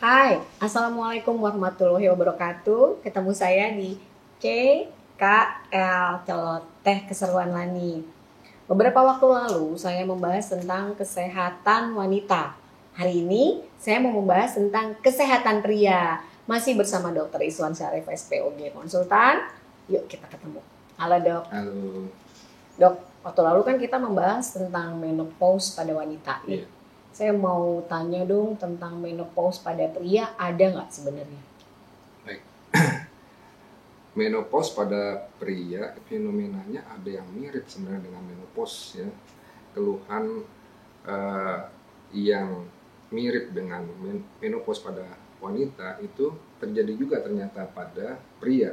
Hai, Assalamualaikum warahmatullahi wabarakatuh. Ketemu saya di CKL, Celoteh Keseruan Lani. Beberapa waktu lalu saya membahas tentang kesehatan wanita. Hari ini saya mau membahas tentang kesehatan pria. Masih bersama Dr. Iswan Syarif, SPOG Konsultan. Yuk kita ketemu. Halo dok. Halo. Dok, waktu lalu kan kita membahas tentang menopause pada wanita. Iya. Saya mau tanya dong tentang menopause pada pria, ada nggak sebenarnya? Baik. Menopause pada pria, fenomenanya ada yang mirip sebenarnya dengan menopause ya. Keluhan yang mirip dengan menopause pada wanita itu terjadi juga ternyata pada pria.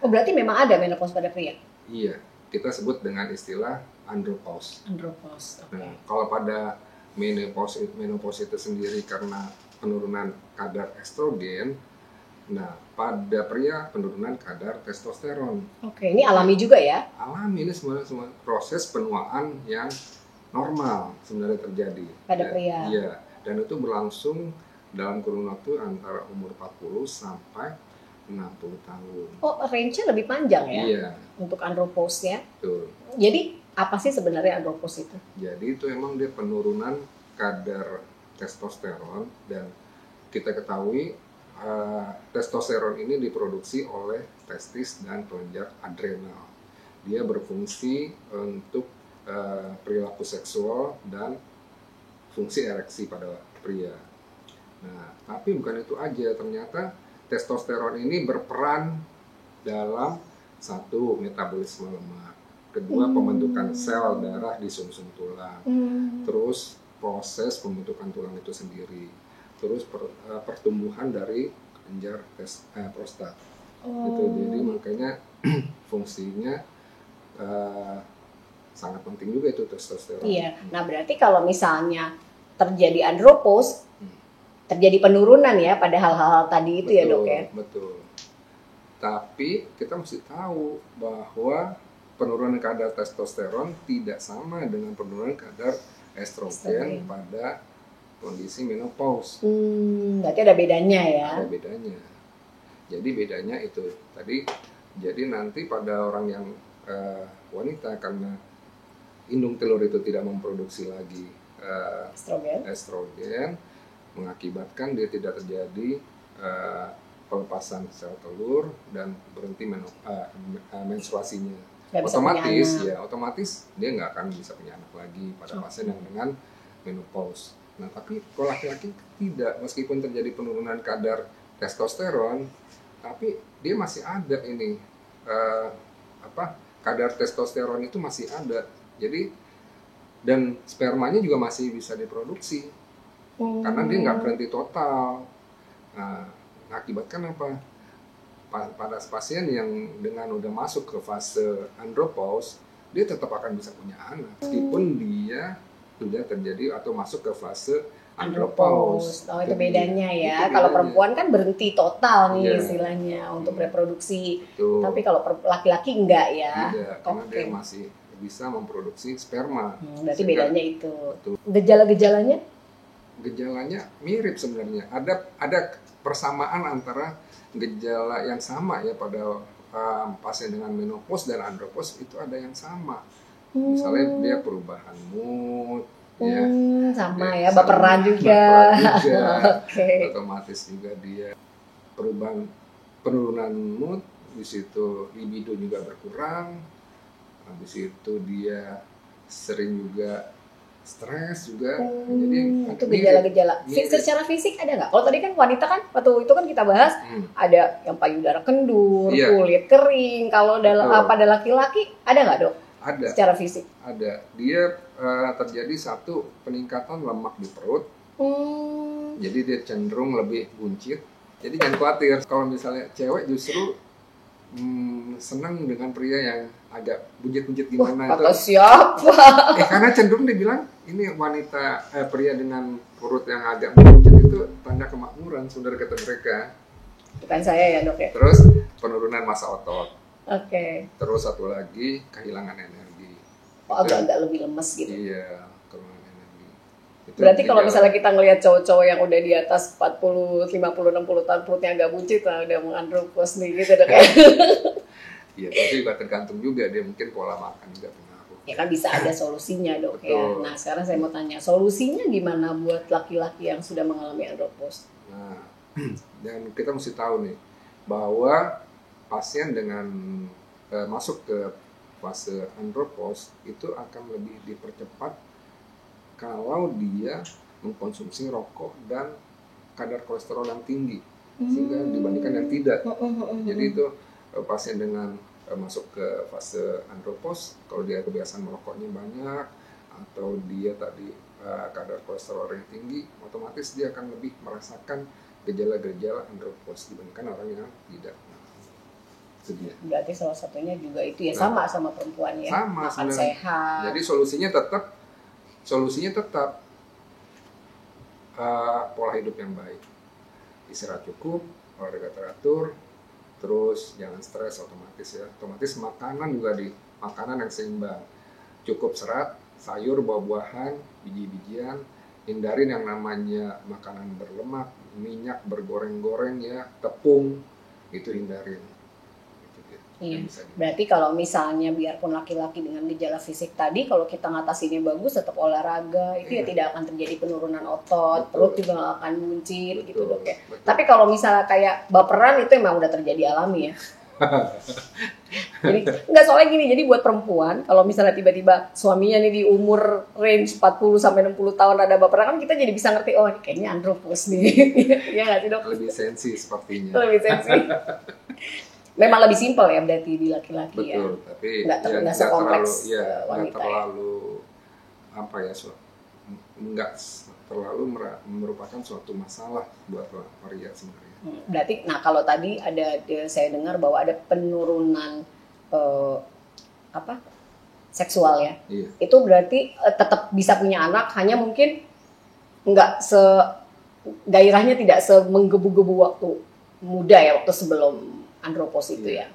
Oh, berarti memang ada menopause pada pria? Iya, kita sebut dengan istilah andropause. Andropause, oke. Nah, kalau pada menopause itu sendiri karena penurunan kadar estrogen. Nah, pada pria penurunan kadar testosteron. Oke, ini alami juga ya? Alami, ini semua proses penuaan yang normal sebenarnya terjadi Pada ya, pria. Iya, dan itu berlangsung dalam kurun waktu antara umur 40 sampai 60 tahun. Oh, range-nya lebih panjang ya? Iya, untuk andropause ya? betul. Jadi apa sih sebenarnya andropause itu? Jadi itu emang dia penurunan kadar testosteron, dan kita ketahui testosteron ini diproduksi oleh testis dan kelenjar adrenal. Dia berfungsi untuk perilaku seksual dan fungsi ereksi pada pria. Nah, tapi bukan itu aja, ternyata testosteron ini berperan dalam satu, metabolisme lemak, kedua pembentukan sel darah di sumsum tulang, terus proses pembentukan tulang itu sendiri, terus pertumbuhan dari kelenjar prostat. Gitu. Jadi makanya fungsinya sangat penting juga itu testosteron. Iya. Nah, berarti kalau misalnya terjadi andropause, terjadi penurunan ya pada hal-hal tadi itu. Betul, ya dok ya? Betul. Tapi kita mesti tahu bahwa penurunan kadar testosteron tidak sama dengan penurunan kadar estrogen pada kondisi menopause. Berarti ada bedanya ya? Ada bedanya. Jadi bedanya itu tadi. Jadi nanti pada orang yang wanita, karena indung telur itu tidak memproduksi lagi estrogen, mengakibatkan dia tidak terjadi pelepasan sel telur dan berhenti menstruasinya. Otomatis dia nggak akan bisa punya anak lagi pada pasien yang dengan menopause. Nah, tapi kalau laki-laki tidak, meskipun terjadi penurunan kadar testosteron, tapi dia masih ada ini kadar testosteron itu masih ada. Jadi dan spermanya juga masih bisa diproduksi karena dia nggak berhenti total. Nah, akibatkan apa? Pada pasien yang dengan udah masuk ke fase andropause, dia tetap akan bisa punya anak meskipun dia sudah terjadi atau masuk ke fase andropause. Oh, itu bedanya ya. Kalau perempuan kan berhenti total nih istilahnya untuk reproduksi. Betul. Tapi kalau laki-laki enggak ya. Tidak, karena dia masih bisa memproduksi sperma. Berarti bedanya itu. Betul. Gejala-gejalanya? Gejalanya mirip sebenarnya. Ada persamaan antara gejala yang sama ya pada pasien dengan menopause dan andropause, itu ada yang sama. Misalnya dia perubahan mood, ya, sama ya, baperan juga. Okay. Otomatis juga dia penurunan mood, di situ libido juga berkurang, habis itu dia sering juga stres juga. Jadi itu gejala-gejala. Secara fisik ada nggak? Kalau tadi kan wanita kan waktu itu kan kita bahas ada yang payudara kendur, kulit kering. Kalau pada laki-laki ada nggak dok? Ada. Secara fisik? Ada. Dia terjadi satu peningkatan lemak di perut. Jadi dia cenderung lebih buncit. Jadi jangan khawatir kalau misalnya cewek justru senang dengan pria yang agak buncit-buncit gimana. Kata siapa? Karena cenderung dibilang ini wanita pria dengan perut yang agak buncit itu tanda kemakmuran, saudara kata mereka. Bukan saya ya dok ya. Terus penurunan massa otot. Oke. Terus satu lagi kehilangan energi. Agak-agak lebih lemes gitu. Iya, kehilangan energi. Berarti kalau misalnya kita ngelihat cowok-cowok yang udah di atas 40, 50, 60 tahun perutnya agak buncit lah udah mengandropos nih gitu dok ya. Iya, tapi juga tergantung juga dia mungkin pola makan juga pengaruh. Ya kan bisa ada solusinya dok ya. Betul. Nah sekarang saya mau tanya solusinya gimana buat laki-laki yang sudah mengalami andropos? Nah, dan kita mesti tahu nih bahwa pasien dengan masuk ke fase andropos itu akan lebih dipercepat kalau dia mengkonsumsi rokok dan kadar kolesterol yang tinggi sehingga dibandingkan yang tidak. Jadi itu pasien dengan masuk ke fase andropos kalau dia kebiasaan merokoknya banyak atau dia tadi kadar kolesterol yang tinggi, otomatis dia akan lebih merasakan gejala-gejala andropos dibandingkan orang yang tidak. Dia. Berarti salah satunya juga itu ya sama perempuan ya, sama, makan sehat. Jadi solusinya tetap pola hidup yang baik, istirahat cukup, olahraga teratur, terus jangan stres otomatis makanan juga makanan yang seimbang, cukup serat, sayur, buah-buahan, biji-bijian, hindarin yang namanya makanan berlemak, minyak bergoreng-goreng ya, tepung, itu hindarin. Iya. Berarti kalau misalnya biarpun laki-laki dengan gejala fisik tadi, kalau kita ngatasinnya bagus, tetap olahraga, itu ya tidak akan terjadi penurunan otot, perut juga nggak akan buncit gitu dok ya. Tapi kalau misalnya kayak baperan itu emang udah terjadi alami ya. Jadi nggak soalnya gini, jadi buat perempuan kalau misalnya tiba-tiba suaminya nih di umur range 40 sampai 60 tahun ada baperan kan kita jadi bisa ngerti oh ini kayaknya andropos nih. Iya nggak sih dok? Lebih sensi sepertinya. Lebih sensi. Memang lebih simpel ya berarti di laki-laki ya. Betul, tapi nggak sekompleks nggak wanita terlalu apa ya, nggak terlalu merupakan suatu masalah buat pria sebenarnya. Berarti, nah kalau tadi ada saya dengar bahwa ada penurunan seksual ya. Iya. Itu berarti tetap bisa punya anak, hanya mungkin nggak gairahnya tidak semenggebu-gebu waktu muda ya, waktu sebelum andropos itu ya.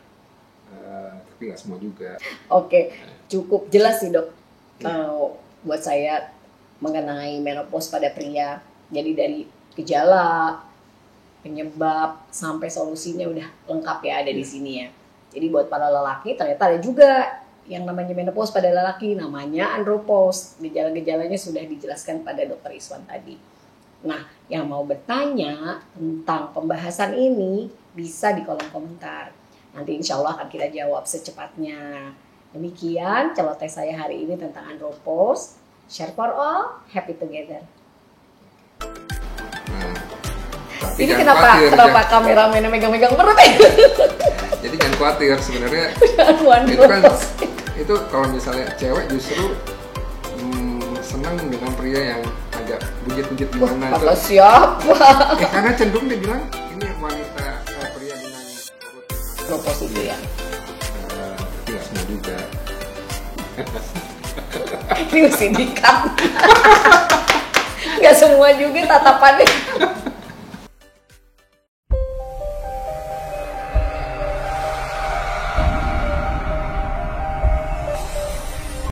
Tapi nggak semua juga. Oke, cukup jelas sih dok. Buat saya mengenai menopause pada pria. Jadi dari gejala, penyebab sampai solusinya udah lengkap ya ada di sini ya. Jadi buat para lelaki ternyata ada juga yang namanya menopause pada lelaki, namanya andropause. Gejala-gejalanya sudah dijelaskan pada Dr. Iswan tadi. Nah, yang mau bertanya tentang pembahasan ini bisa di kolom komentar. Nanti insya Allah akan kita jawab secepatnya. Demikian celoteh saya hari ini tentang andropause. Share for all, happy together. Ini kenapa kameramennya megang-megang perut ya? Jadi jangan khawatir sebenarnya. itu kalau misalnya cewek justru senang dengan pria yang agak buncit-buncit gimana tuh. Siapa? Karena cenderung dia bilang ini wanita pria dengan andropos itu ya. Tidak semua juga. Ini mesti di-cut. Gak semua juga tatapannya.